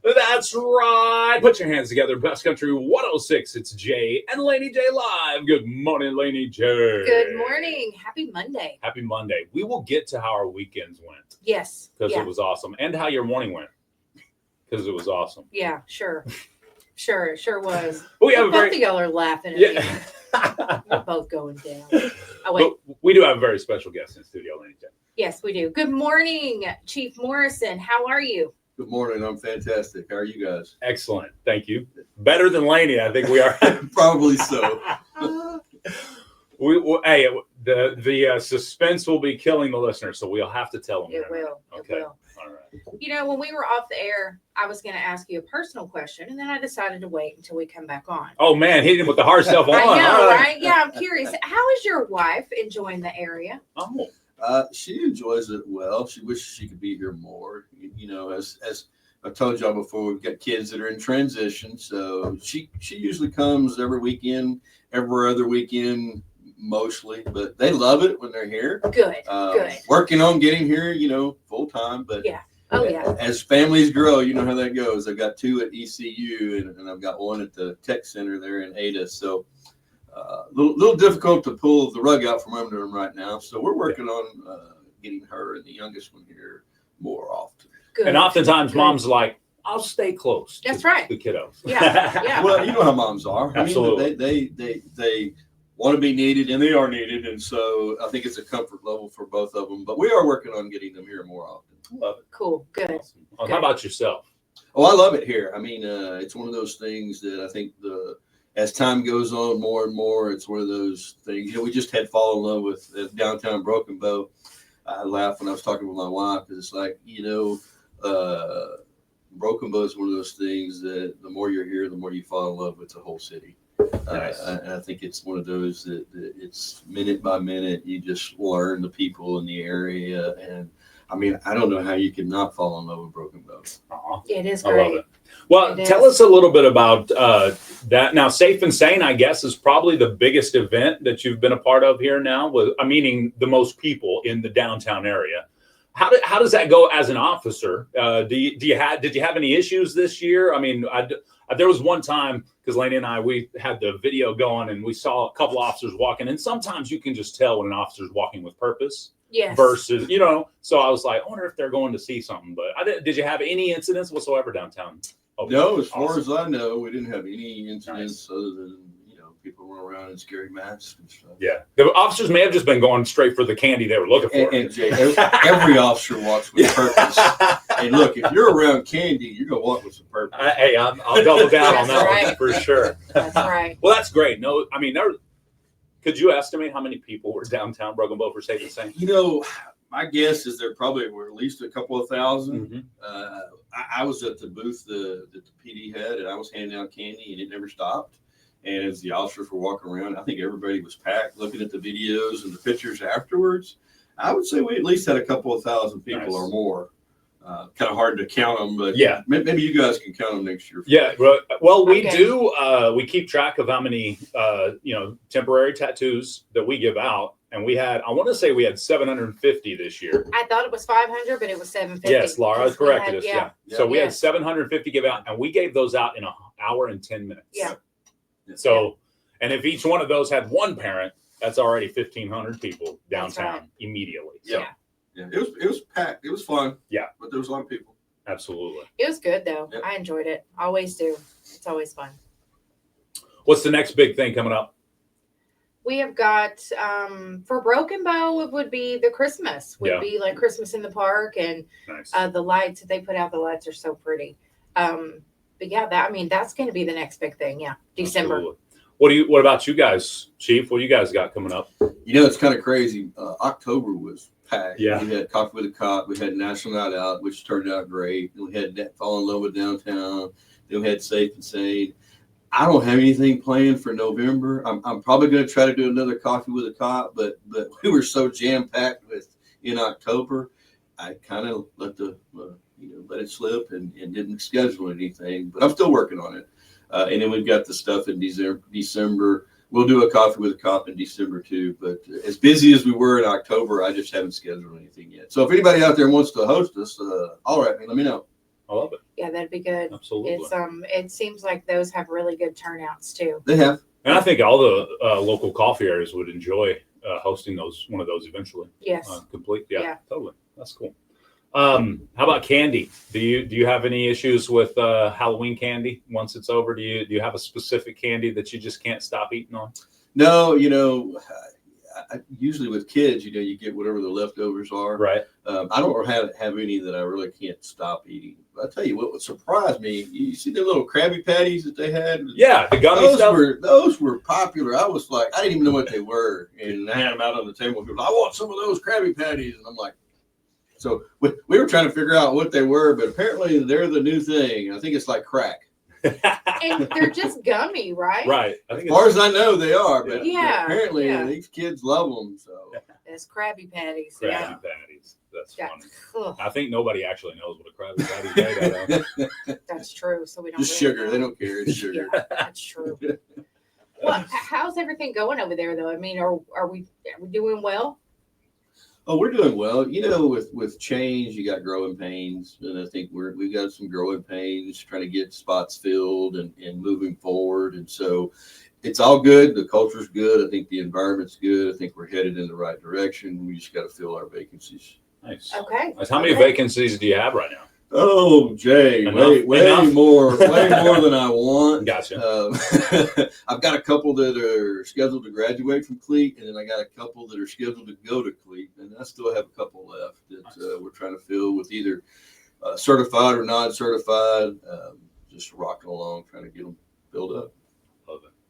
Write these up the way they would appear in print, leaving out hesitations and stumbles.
That's right. Put your hands together. Best Country 106. It's Jay and Laney J live. Good morning, Laney J. Good morning. Happy Monday. Happy Monday. We will get to how our weekends went. Yes. Because it was awesome. And how your morning went. Because it was awesome. Yeah, sure. It sure was. We have both of y'all are laughing at me. We're both going down. Oh, wait. But we do have a very special guest in studio, Laney J. Yes, we do. Good morning, Chief Morrison. How are you? Good morning. I'm fantastic. How are you guys? Excellent. Thank you. Better than Laney, I think we are. Probably so. Hey, the suspense will be killing the listeners, so we'll have to tell them. It will. Okay. It will. All right. You know, when we were off the air, I was going to ask you a personal question, and then I decided to wait until we come back on. Oh, man, hitting him with the hard stuff on. I know, right? Yeah, I'm curious. How is your wife enjoying the area? Oh. She enjoys it well. She wishes she could be here more. You know, as I told y'all before, we've got kids that are in transition, so she usually comes every weekend, every other weekend, mostly. But they love it when they're here. Good. Working on getting here, you know, full time. But yeah. Oh yeah. As families grow, you know how that goes. I've got 2 at ECU, and I've got 1 at the tech center there in Ada. So. Little difficult to pull the rug out from under them right now. So we're working on getting her and the youngest one here more often. Good. And oftentimes mom's like, I'll stay close. That's right. The kiddos. Yeah. Well, you know how moms are. Absolutely. I mean, they want to be needed, and they are needed. And so I think it's a comfort level for both of them. But we are working on getting them here more often. Love it. Cool. Good. Awesome. How about yourself? Oh, I love it here. I mean, it's one of those things that I think as time goes on more and more, it's one of those things. You know, we just had Fall in Love with downtown Broken Bow. I laughed when I was talking with my wife because it's like, you know, Broken Bow is one of those things that the more you're here, the more you fall in love with the whole city. Nice. I think it's one of those that it's minute by minute. You just learn the people in the area. And I mean, I don't know how you can not fall in love with Broken Bow. It is great. I love it. Well, tell us a little bit about that. Now, Safe and Sane, I guess, is probably the biggest event that you've been a part of here now, meaning the most people in the downtown area. How does that go as an officer? Did you have any issues this year? I mean, there was one time, because Laney and I, we had the video going and we saw a couple officers walking, and sometimes you can just tell when an officer's walking with purpose. Yes. Versus, you know, so I was like, I wonder if they're going to see something. But did you have any incidents whatsoever downtown? No, as far as I know, we didn't have any incidents other than, you know, people run around in scary masks and stuff. Yeah. The officers may have just been going straight for the candy they were looking for. And Jay, every officer walks with purpose. And look, if you're around candy, you're going to walk with some purpose. Hey, I'll double down on that one for sure. That's right. Well, that's great. No, I mean, could you estimate how many people were downtown Broken Bow for Safe and Sane? You know, my guess is there probably were at least a couple of thousand. Mm-hmm. I was at the booth that the PD had, and I was handing out candy, and it never stopped. And as the officers were walking around, I think everybody was packed looking at the videos and the pictures afterwards. I would say we at least had a couple of thousand people or more. Kind of hard to count them, but yeah, maybe you guys can count them next year. Yeah, well, we do. We keep track of how many, temporary tattoos that we give out. And I want to say we had 750 this year. I thought it was 500, but it was 750. Yes, Laura corrected us. Yeah. So we had 750 give out, and we gave those out in an hour and 10 minutes. Yeah. So, and if each one of those had one parent, that's already 1,500 people downtown immediately. So. Yeah. It was packed. It was fun. Yeah. But there was a lot of people. Absolutely. It was good though. Yep. I enjoyed it. Always do. It's always fun. What's the next big thing coming up? We have got for Broken Bow, it would be the Christmas. Be like Christmas in the park, and the lights that they put out. The lights are so pretty. But yeah, that's going to be the next big thing. Yeah, December. Absolutely. What about you guys, Chief? What do you guys got coming up? You know, it's kind of crazy. October was packed. Yeah. We had Coffee with a Cop. We had National Night Out, which turned out great. We had Fall in Love with Downtown. Then we had Safe and Sane. I don't have anything planned for November. I'm probably going to try to do another Coffee with a Cop, but we were so jam packed in October, I kind of let it slip and didn't schedule anything. But I'm still working on it. And then we've got the stuff in December. We'll do a Coffee with a Cop in December too. But as busy as we were in October, I just haven't scheduled anything yet. So if anybody out there wants to host us, all right, let me know. I love it. Yeah, that'd be good. Absolutely. It's it seems like those have really good turnouts too. They have. And I think all the local coffee areas would enjoy hosting one of those eventually. Yes. Complete. Yeah, totally. That's cool. How about candy? Do you have any issues with Halloween candy once it's over? Do you have a specific candy that you just can't stop eating on? No, usually with kids, you get whatever the leftovers are. Right. I don't have any that I really can't stop eating. But I tell you what would surprise me. You see the little Krabby Patties that they had? Yeah, the gummy stuff. Those were popular. I was like, I didn't even know what they were, and I had them out on the table. People, I want some of those Krabby Patties, and I'm like, so we were trying to figure out what they were, but apparently they're the new thing. I think it's like crack. And they're just gummy, right? Right. As far as I know, they are. But yeah, apparently these kids love them. So it's Krabby Patties. Krabby Patties. That's funny. Ugh. I think nobody actually knows what a Krabby Patty is made out of. That's true. So we don't. Just really sugar. know. They don't care. It's sugar. Yeah, that's true. Well, how's everything going over there, though? I mean, are we doing well? Oh, we're doing well. With change, you got growing pains, and I think we've got some growing pains trying to get spots filled and moving forward. And so it's all good. The culture's good. I think the environment's good. I think we're headed in the right direction. We just got to fill our vacancies. Nice. Okay. How many vacancies do you have right now? Oh, Jay, way more than I want. Gotcha. I've got a couple that are scheduled to graduate from Cleat, and then I got a couple that are scheduled to go to Cleat, and I still have a couple left that we're trying to fill with either certified or non-certified. Just rocking along, trying to get them filled up.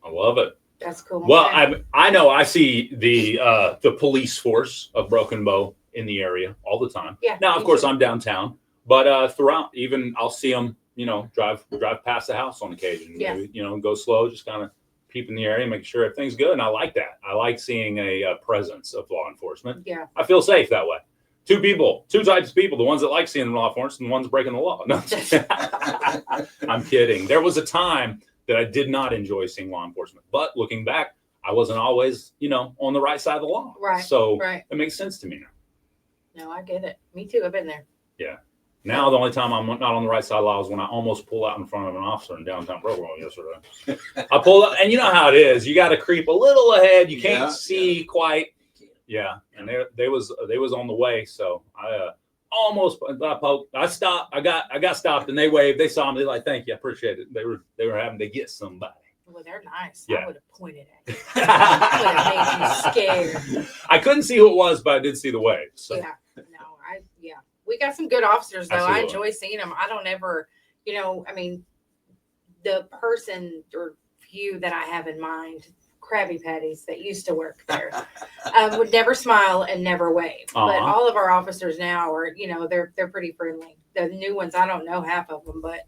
I love it. That's cool. Well, I know I see the police force of Broken Bow in the area all the time. Yeah. Now, of course, I'm downtown. But throughout, even I'll see them, drive past the house on occasion. Yeah. Maybe, go slow, just kind of peep in the area, make sure everything's good. And I like that. I like seeing a presence of law enforcement. Yeah. I feel safe that way. Two types of people: the ones that like seeing law enforcement, and the ones breaking the law. No, I'm kidding. There was a time that I did not enjoy seeing law enforcement, but looking back, I wasn't always, on the right side of the law. Right. So it makes sense to me now. No, I get it. Me too. I've been there. Yeah. Now the only time I'm not on the right side of the law is when I almost pull out in front of an officer in downtown Broken Bow yesterday. I pulled up, and you know how it is. You got to creep a little ahead. You can't see quite. Yeah, and they was on the way, so I I stopped. I got stopped, and they waved. They saw me. They're like, "Thank you, I appreciate it." They were having to get somebody. Well, they're nice. Yeah. I would have pointed at you. I would have made you scared. I couldn't see who it was, but I did see the wave. So. Yeah. We got some good officers, though. Absolutely. I enjoy seeing them. I don't ever, the person or few that I have in mind, Krabby Patties that used to work there, would never smile and never wave. But all of our officers now are, they're pretty friendly. The new ones, I don't know half of them, but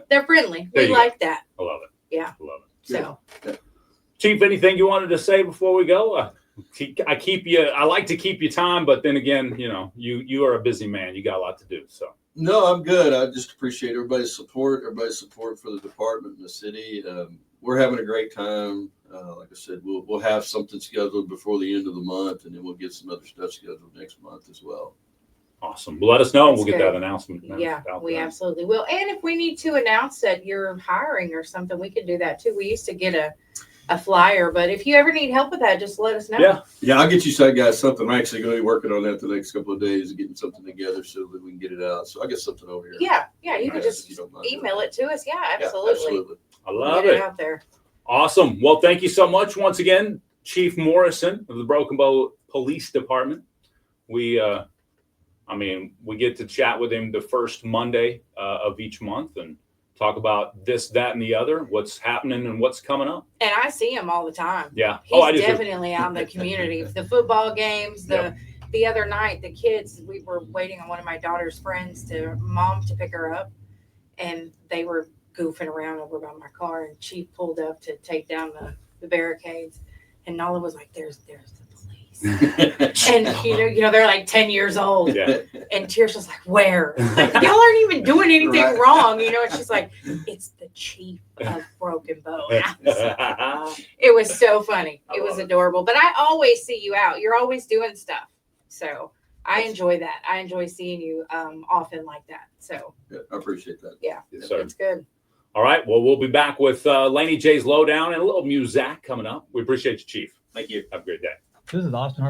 they're friendly. We like that. I love it. Yeah. I love it. So, Chief, anything you wanted to say before we go? I keep you. I like to keep you time, but then again, you are a busy man. You got a lot to do. So no, I'm good. I just appreciate everybody's support for the department and the city. We're having a great time. Like I said, we'll have something scheduled before the end of the month, and then we'll get some other stuff scheduled next month as well. Awesome. Well, let us know, and we'll get that announcement. Yeah, we absolutely will. And if we need to announce that you're hiring or something, we can do that too. We used to get a flyer, but if you ever need help with that, just let us know. Yeah, I'll get you guys something. I'm actually going to be working on that the next couple of days, getting something together so that we can get it out. So I'll get something over here. Yeah, you can just email it to us. Yeah, absolutely. I love it. Out there. Awesome. Well, thank you so much once again, Chief Morrison of the Broken Bow Police Department. We get to chat with him the first Monday of each month and talk about this, that, and the other, what's happening and what's coming up. And I see him all the time. Yeah. He's definitely out in the community. The football games, the other night, the kids, we were waiting on one of my daughter's friends mom to pick her up, and they were goofing around over by my car, and Chief pulled up to take down the barricades, and Nala was like, there's the police. And they're like 10 years old. Yeah. And Tirsha's was like, where? Like, y'all aren't even doing anything wrong, and she's like, it's the chief of Broken Bow. It was so funny. It was adorable. But I always see you out. You're always doing stuff. So I enjoy that. I enjoy seeing you often like that. So Yeah, I appreciate that. yeah, Yes, sir. it's good. All right. Well, we'll be back with Laney J's Lowdown and a little music coming up. We appreciate you, Chief. Thank you. Have a great day. This is Austin.